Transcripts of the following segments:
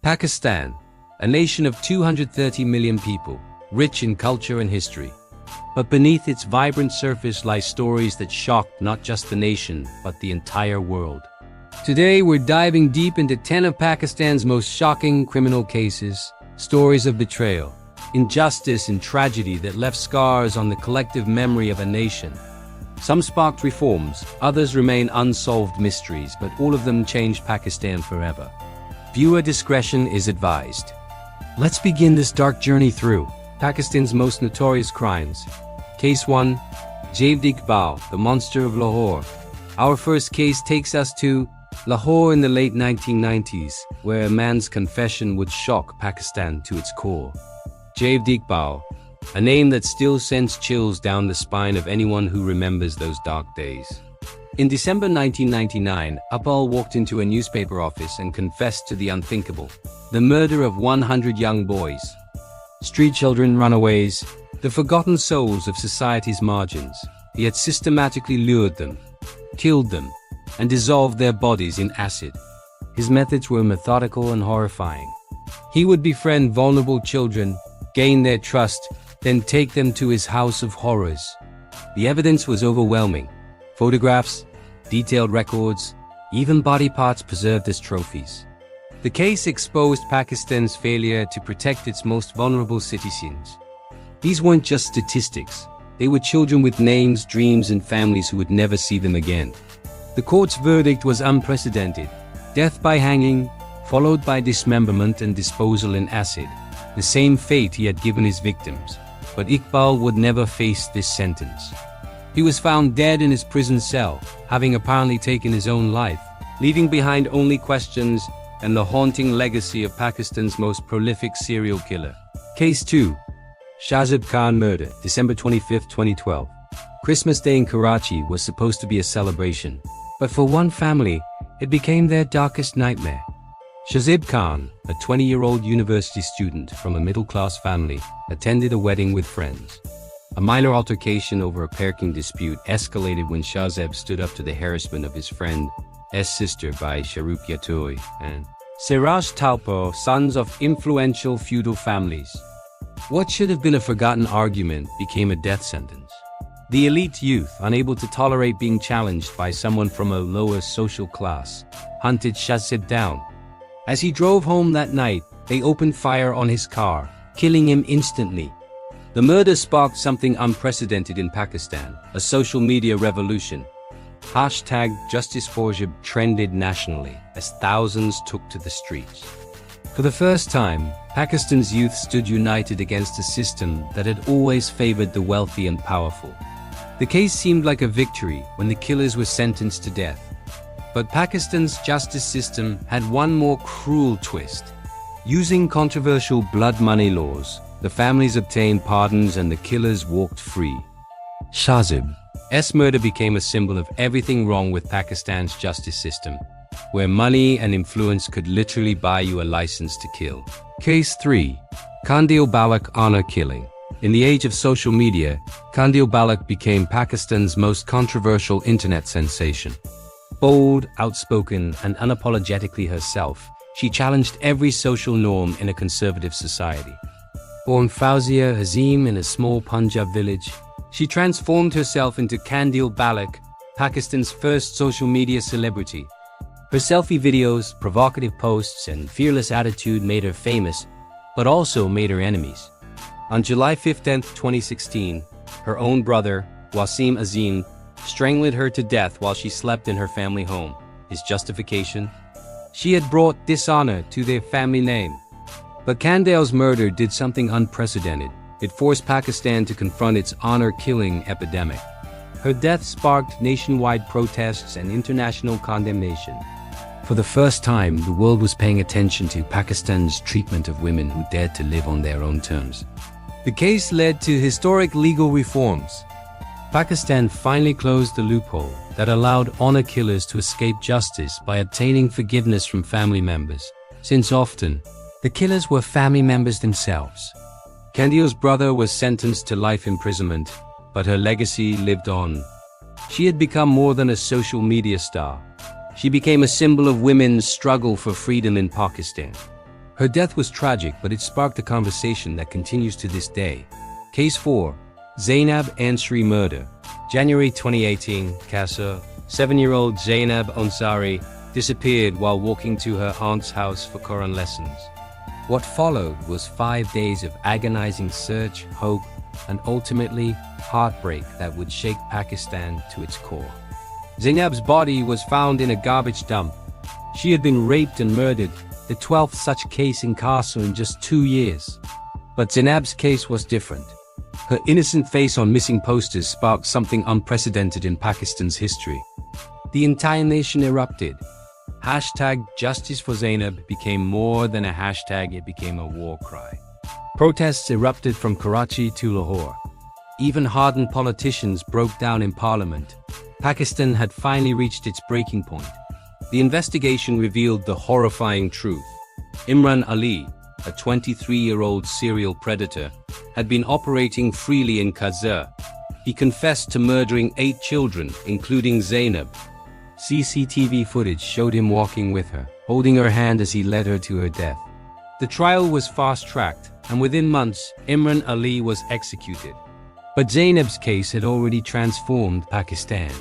Pakistan, a nation of 230 million people, rich in culture and history. But beneath its vibrant surface lie stories that shocked not just the nation, but the entire world. Today, we're diving deep into 10 of Pakistan's most shocking criminal cases, stories of betrayal, injustice, and tragedy that left scars on the collective memory of a nation. Some sparked reforms, others remain unsolved mysteries, but all of them changed Pakistan forever. Viewer discretion is advised. Let's begin this dark journey through Pakistan's most notorious crimes. Case 1. Javed Iqbal, the Monster of Lahore. Our first case takes us to Lahore in the late 1990s, where a man's confession would shock Pakistan to its core. Javed Iqbal, a name that still sends chills down the spine of anyone who remembers those dark days. In December 1999, Iqbal walked into a newspaper office and confessed to the unthinkable: the murder of 100 young boys. Street children, runaways, the forgotten souls of society's margins. He had systematically lured them, killed them, and dissolved their bodies in acid. His methods were methodical and horrifying. He would befriend vulnerable children, gain their trust, then take them to his house of horrors. The evidence was overwhelming. Photographs, detailed records, even body parts preserved as trophies. The case exposed Pakistan's failure to protect its most vulnerable citizens. These weren't just statistics. They were children with names, dreams, and families who would never see them again. The court's verdict was unprecedented: death by hanging, followed by dismemberment and disposal in acid. The same fate he had given his victims. But Iqbal would never face this sentence. He was found dead in his prison cell, having apparently taken his own life, leaving behind only questions and the haunting legacy of Pakistan's most prolific serial killer. Case 2. Shahzeb Khan murder, December 25, 2012. Christmas Day in Karachi was supposed to be a celebration, but for one family, it became their darkest nightmare. Shahzeb Khan, a 20-year-old university student from a middle-class family, attended a wedding with friends. A minor altercation over a parking dispute escalated when Shahzeb stood up to the harassment of his friend's sister by Sharup Yatoi and Siraj Talpo, sons of influential feudal families. What should have been a forgotten argument became a death sentence. The elite youth, unable to tolerate being challenged by someone from a lower social class, hunted Shahzeb down. As he drove home that night, they opened fire on his car, killing him instantly. The murder sparked something unprecedented in Pakistan, a social media revolution. #JusticeForJaved trended nationally as thousands took to the streets. For the first time, Pakistan's youth stood united against a system that had always favored the wealthy and powerful. The case seemed like a victory when the killers were sentenced to death. But Pakistan's justice system had one more cruel twist. Using controversial blood money laws, the families obtained pardons and the killers walked free. Shahzeb's murder became a symbol of everything wrong with Pakistan's justice system, where money and influence could literally buy you a license to kill. Case 3. Qandeel Baloch honor killing. In the age of social media, Qandeel Baloch became Pakistan's most controversial internet sensation. Bold, outspoken, and unapologetically herself, she challenged every social norm in a conservative society. Born Fawzia Hazim in a small Punjab village, she transformed herself into Qandeel Baloch, Pakistan's first social media celebrity. Her selfie videos, provocative posts, and fearless attitude made her famous, but also made her enemies. On July 15, 2016, her own brother, Wasim Azim, strangled her to death while she slept in her family home. His justification? She had brought dishonor to their family name. But Qandeel's murder did something unprecedented. It forced Pakistan to confront its honor-killing epidemic. Her death sparked nationwide protests and international condemnation. For the first time, the world was paying attention to Pakistan's treatment of women who dared to live on their own terms. The case led to historic legal reforms. Pakistan finally closed the loophole that allowed honor killers to escape justice by obtaining forgiveness from family members, since often, the killers were family members themselves. Qandeel's brother was sentenced to life imprisonment, but her legacy lived on. She had become more than a social media star. She became a symbol of women's struggle for freedom in Pakistan. Her death was tragic, but it sparked a conversation that continues to this day. Case 4. Zainab Ansari murder. January 2018, Qasr. 7-year-old Zainab Ansari disappeared while walking to her aunt's house for Quran lessons. What followed was 5 days of agonizing search, hope, and ultimately heartbreak that would shake Pakistan to its core. Zainab's body was found in a garbage dump. She had been raped and murdered, the 12th such case in Qasr in just 2 years. But Zainab's case was different. Her innocent face on missing posters sparked something unprecedented in Pakistan's history. The entire nation erupted. Hashtag Justice for Zainab became more than a hashtag, it became a war cry. Protests erupted from Karachi to Lahore. Even hardened politicians broke down in parliament. Pakistan had finally reached its breaking point. The investigation revealed the horrifying truth. Imran Ali, a 23-year-old serial predator, had been operating freely in Qasr. He confessed to murdering 8 children, including Zainab. CCTV footage showed him walking with her, holding her hand as he led her to her death. The trial was fast-tracked, and within months, Imran Ali was executed. But Zainab's case had already transformed Pakistan.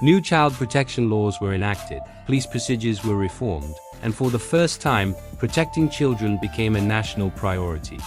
New child protection laws were enacted, police procedures were reformed, and for the first time, protecting children became a national priority.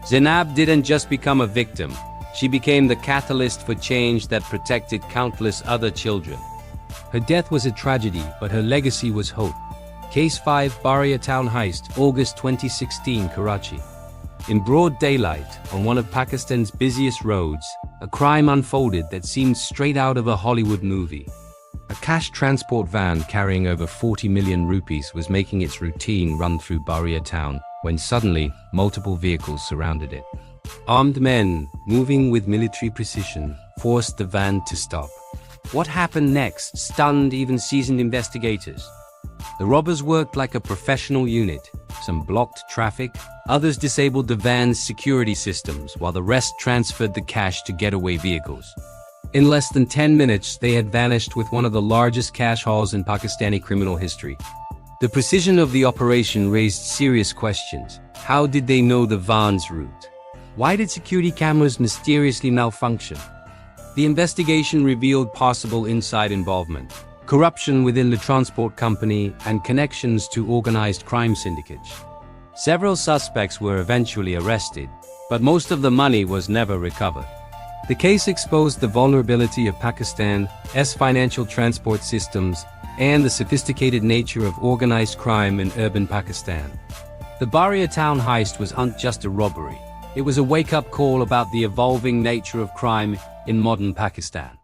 Zainab didn't just become a victim, she became the catalyst for change that protected countless other children. Her death was a tragedy, but her legacy was hope. Case 5, Bahria Town Heist, August 2016, Karachi. In broad daylight, on one of Pakistan's busiest roads, a crime unfolded that seemed straight out of a Hollywood movie. A cash transport van carrying over 40 million rupees was making its routine run through Bahria town when suddenly multiple vehicles surrounded it. Armed men, moving with military precision, forced the van to stop. What happened next stunned even seasoned investigators. The robbers worked like a professional unit. Some blocked traffic, others disabled the van's security systems, while the rest transferred the cash to getaway vehicles. In less than 10 minutes, they had vanished with one of the largest cash hauls in Pakistani criminal history. The precision of the operation raised serious questions. How did they know the van's route? Why did security cameras mysteriously malfunction? The investigation revealed possible inside involvement, corruption within the transport company, and connections to organized crime syndicates. Several suspects were eventually arrested, but most of the money was never recovered. The case exposed the vulnerability of Pakistan's financial transport systems and the sophisticated nature of organized crime in urban Pakistan. The Bahria town heist wasn't just a robbery. It was a wake-up call about the evolving nature of crime in modern Pakistan.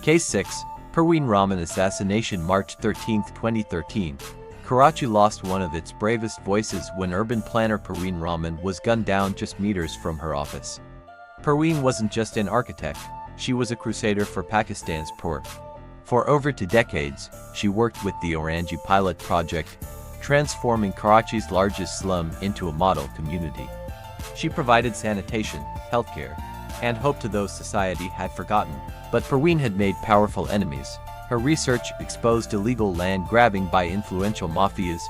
Case 6, Perween Rahman Assassination, March 13, 2013. Karachi lost one of its bravest voices when urban planner Perween Rahman was gunned down just meters from her office. Perween wasn't just an architect, she was a crusader for Pakistan's poor. For over 2 decades, she worked with the Orange Pilot Project, transforming Karachi's largest slum into a model community. She provided sanitation, healthcare, and hope to those society had forgotten. But Perween had made powerful enemies. Her research exposed illegal land grabbing by influential mafias,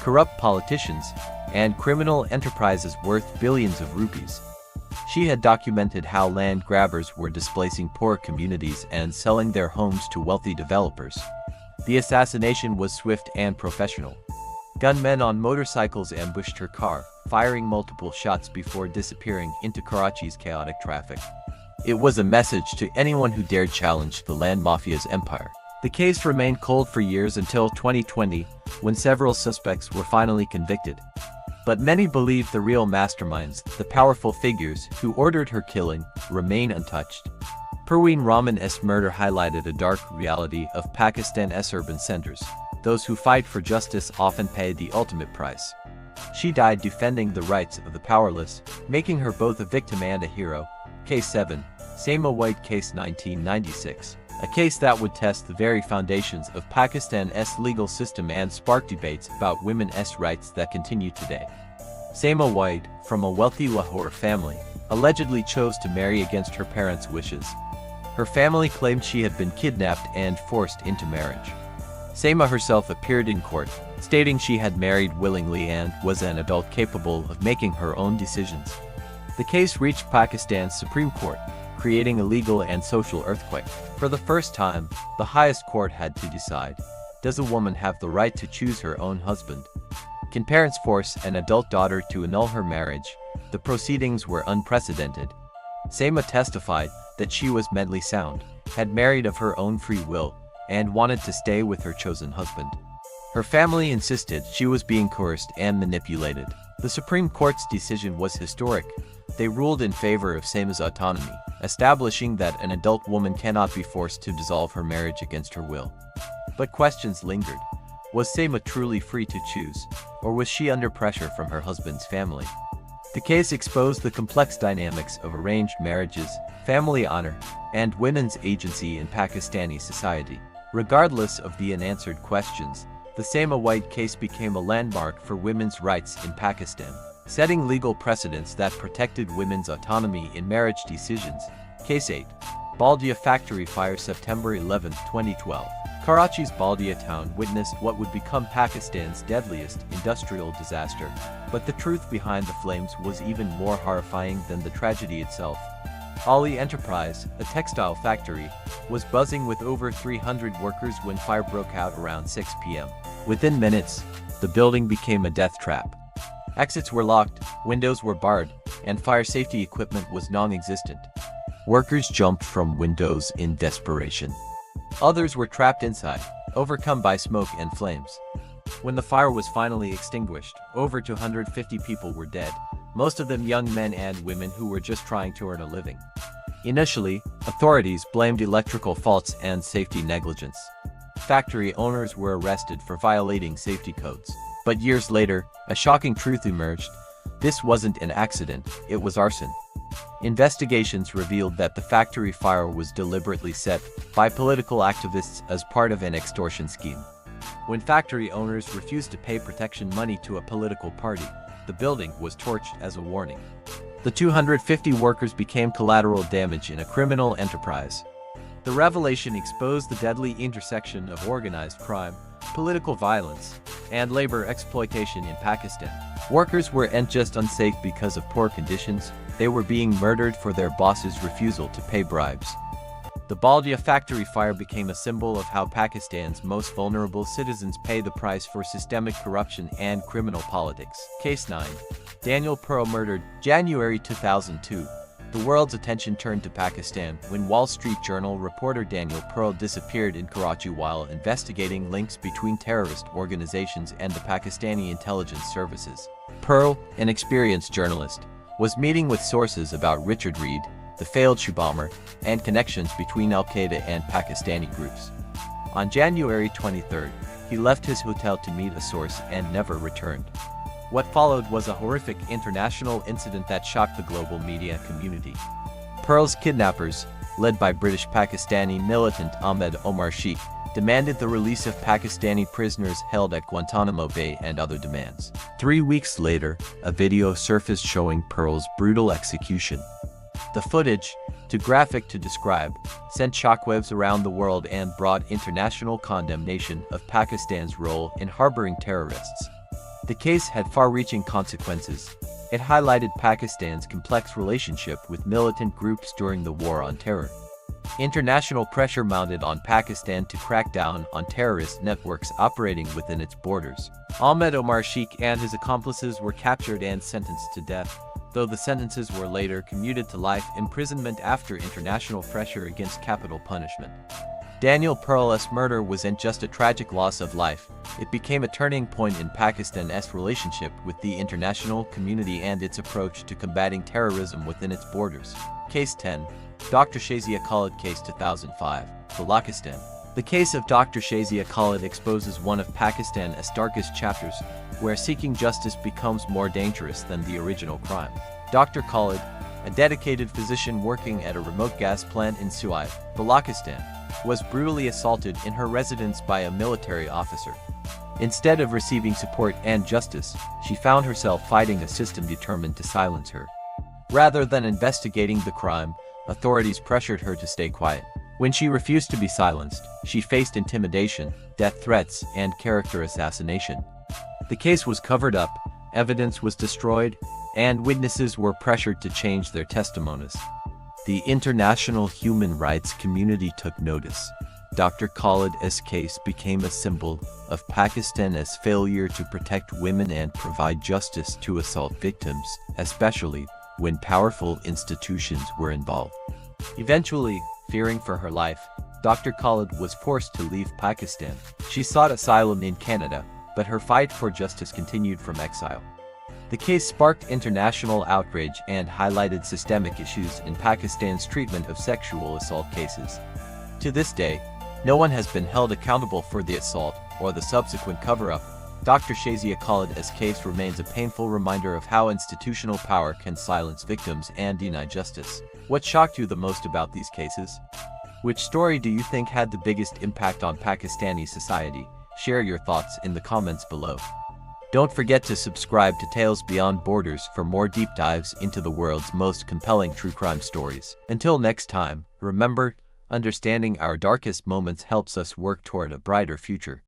corrupt politicians, and criminal enterprises worth billions of rupees. She had documented how land grabbers were displacing poor communities and selling their homes to wealthy developers. The assassination was swift and professional. Gunmen on motorcycles ambushed her car, firing multiple shots before disappearing into Karachi's chaotic traffic. It was a message to anyone who dared challenge the land mafia's empire. The case remained cold for years until 2020, when several suspects were finally convicted. But many believe the real masterminds, the powerful figures who ordered her killing, remain untouched. Perween Rahman's murder highlighted a dark reality of Pakistan's urban centers. Those who fight for justice often pay the ultimate price. She died defending the rights of the powerless, making her both a victim and a hero. Case 7, Saima Waheed, Case 1996. A case that would test the very foundations of Pakistan's legal system and spark debates about women's rights that continue today. Saima Waheed, from a wealthy Lahore family, allegedly chose to marry against her parents' wishes. Her family claimed she had been kidnapped and forced into marriage. Saima herself appeared in court, stating she had married willingly and was an adult capable of making her own decisions. The case reached Pakistan's Supreme Court, creating a legal and social earthquake. For the first time, the highest court had to decide, does a woman have the right to choose her own husband? Can parents force an adult daughter to annul her marriage? The proceedings were unprecedented. Saima testified that she was mentally sound, had married of her own free will, and wanted to stay with her chosen husband. Her family insisted she was being coerced and manipulated. The Supreme Court's decision was historic. They ruled in favor of Saima's autonomy, establishing that an adult woman cannot be forced to dissolve her marriage against her will. But questions lingered. Was Saima truly free to choose, or was she under pressure from her husband's family? The case exposed the complex dynamics of arranged marriages, family honor, and women's agency in Pakistani society. Regardless of the unanswered questions, the Saima White case became a landmark for women's rights in Pakistan, setting legal precedents that protected women's autonomy in marriage decisions. Case 8. Baldia Factory Fire September 11, 2012. Karachi's Baldia town witnessed what would become Pakistan's deadliest industrial disaster, but the truth behind the flames was even more horrifying than the tragedy itself. Ali Enterprise, a textile factory, was buzzing with over 300 workers when fire broke out around 6 p.m. Within minutes, the building became a death trap. Exits were locked, windows were barred, and fire safety equipment was non-existent. Workers jumped from windows in desperation. Others were trapped inside, overcome by smoke and flames. When the fire was finally extinguished, over 250 people were dead, most of them young men and women who were just trying to earn a living. Initially, authorities blamed electrical faults and safety negligence. Factory owners were arrested for violating safety codes. But years later, a shocking truth emerged. This wasn't an accident, it was arson. Investigations revealed that the factory fire was deliberately set by political activists as part of an extortion scheme. When factory owners refused to pay protection money to a political party, the building was torched as a warning. The 250 workers became collateral damage in a criminal enterprise. The revelation exposed the deadly intersection of organized crime, political violence, and labor exploitation in Pakistan. Workers weren't just unsafe because of poor conditions, they were being murdered for their boss's refusal to pay bribes. The Baldia factory fire became a symbol of how Pakistan's most vulnerable citizens pay the price for systemic corruption and criminal politics. Case 9. Daniel Pearl murdered, January 2002. The world's attention turned to Pakistan when Wall Street Journal reporter Daniel Pearl disappeared in Karachi while investigating links between terrorist organizations and the Pakistani intelligence services. Pearl, an experienced journalist, was meeting with sources about Richard Reed, the failed shoe bomber, and connections between Al-Qaeda and Pakistani groups. On January 23, he left his hotel to meet a source and never returned. What followed was a horrific international incident that shocked the global media community. Pearl's kidnappers, led by British-Pakistani militant Ahmed Omar Sheikh, demanded the release of Pakistani prisoners held at Guantanamo Bay and other demands. 3 weeks later, a video surfaced showing Pearl's brutal execution. The footage, too graphic to describe, sent shockwaves around the world and brought international condemnation of Pakistan's role in harboring terrorists. The case had far-reaching consequences. It highlighted Pakistan's complex relationship with militant groups during the War on Terror. International pressure mounted on Pakistan to crack down on terrorist networks operating within its borders. Ahmed Omar Sheikh and his accomplices were captured and sentenced to death, though the sentences were later commuted to life imprisonment after international pressure against capital punishment. Daniel Pearl's murder wasn't just a tragic loss of life, it became a turning point in Pakistan's relationship with the international community and its approach to combating terrorism within its borders. Case 10. Dr. Shazia Khalid Case 2005, Balochistan. The case of Dr. Shazia Khalid exposes one of Pakistan's darkest chapters, where seeking justice becomes more dangerous than the original crime. Dr. Khalid, a dedicated physician working at a remote gas plant in Suai, Balochistan, was brutally assaulted in her residence by a military officer. Instead of receiving support and justice, she found herself fighting a system determined to silence her. Rather than investigating the crime, authorities pressured her to stay quiet. When she refused to be silenced, she faced intimidation, death threats, and character assassination. The case was covered up, evidence was destroyed, and witnesses were pressured to change their testimonies. The international human rights community took notice. Dr. Khalid's case became a symbol of Pakistan's failure to protect women and provide justice to assault victims, especially when powerful institutions were involved. Eventually, fearing for her life, Dr. Khalid was forced to leave Pakistan. She sought asylum in Canada, but her fight for justice continued from exile. The case sparked international outrage and highlighted systemic issues in Pakistan's treatment of sexual assault cases. To this day, no one has been held accountable for the assault or the subsequent cover-up. Dr. Shazia Khalid's case remains a painful reminder of how institutional power can silence victims and deny justice. What shocked you the most about these cases? Which story do you think had the biggest impact on Pakistani society? Share your thoughts in the comments below. Don't forget to subscribe to Tales Beyond Borders for more deep dives into the world's most compelling true crime stories. Until next time, remember, understanding our darkest moments helps us work toward a brighter future.